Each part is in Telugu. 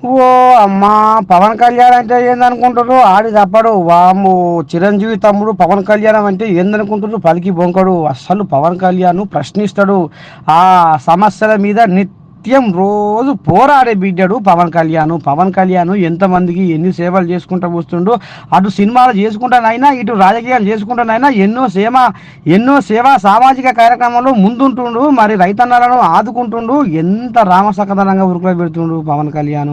ఓ అమ్మా పవన్ కళ్యాణ్ అంటే ఏందనుకుంటారు ఆడి తప్పడు వాము చిరంజీవి తమ్ముడు పవన్ కళ్యాణ్ అంటే ఏందనుకుంటారు పలికి బొంకడు అస్సలు పవన్ కళ్యాణ్ ప్రశ్నిస్తాడు ఆ సమస్యల మీద నిత్యం రోజు పోరాడే బిడ్డాడు పవన్ కళ్యాణ్ ఎంతమందికి ఎన్ని సేవలు చేసుకుంటూ వస్తుండో అటు సినిమాలు చేసుకుంటానైనా ఇటు రాజకీయాలు చేసుకుంటానైనా ఎన్నో సేవా సామాజిక కార్యక్రమంలో ముందుంటుండు మరి రైతన్నలను ఆదుకుంటుండు ఎంత రామసకదనంగా ఉరుకులో పెడుతుండు పవన్ కళ్యాణ్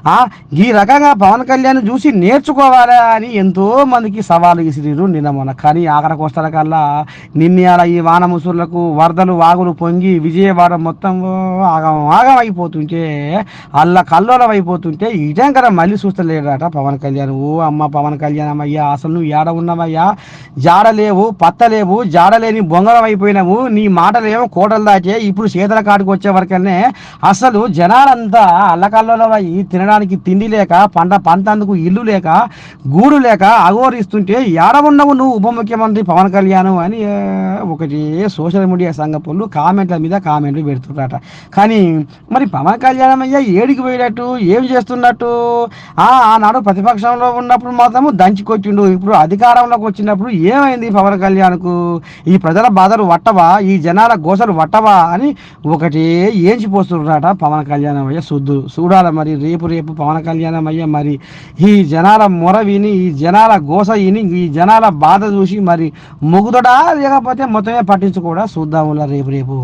ఆ ఈ రకంగా పవన్ కళ్యాణ్ చూసి నేర్చుకోవాలా అని ఎంతో మందికి సవాలు విసిరిరు నిన్న మొన్న కానీ ఆఖరికి వస్తాల కల్లా నిన్న ఈ వాన ముసుర్లకు వరదలు వాగులు పొంగి విజయవాడ మొత్తం ఆగం ఆగం అయిపోతుంటే అల్ల కల్లోలం అయిపోతుంటే ఇటం కదా మళ్ళీ చూస్తలేడట పవన్ కళ్యాణ్ ఓ అమ్మ పవన్ కళ్యాణ్ అయ్యా అసలు నువ్వు ఏడ ఉన్నావయ్యా జాడలేవు పత్తలేవు జాడలేని బొంగరం అయిపోయినావు నీ మాటలేమో కోటలు దాచే ఇప్పుడు చేతుల కాడికి వచ్చే వరకనే అసలు జనాలంతా అల్లకల్లోలం అయ్యి తినడానికి తిండి లేక పంటందుకు ఇల్లు లేక గూడు లేక అఘోరిస్తుంటే ఏడ ఉండవు నువ్వు ఉప ముఖ్యమంత్రి పవన్ కళ్యాణ్ అని ఒకటి సోషల్ మీడియా సంఘపులు కామెంట్ల మీద కామెంట్లు పెడుతున్నారట కానీ మరి పవన్ కళ్యాణ్ అయ్యా ఏడికి పోయినట్టు ఏం చేస్తున్నట్టు ఆనాడు ప్రతిపక్షంలో ఉన్నప్పుడు మాత్రము దంచుకొచ్చిండు ఇప్పుడు అధికారంలోకి వచ్చినప్పుడు ఏమైంది పవన్ కళ్యాణ్కు ఈ ప్రజల బాధలు వట్టవా ఈ జనాల గోసలు వట్టవా అని ఒకటి ఏంచిపోతున్నారట పవన్ కళ్యాణ్ అయ్య చూడాల మరి రేపు పవన్ కళ్యాణ్ అయ్య మరి ఈ జనాల మొర విని ఈ జనాల గోస విని ఈ జనాల బాధ చూసి మరి మొగుదడా లేకపోతే మొత్తమే పట్టించుకోడా చూద్దాములా రేపు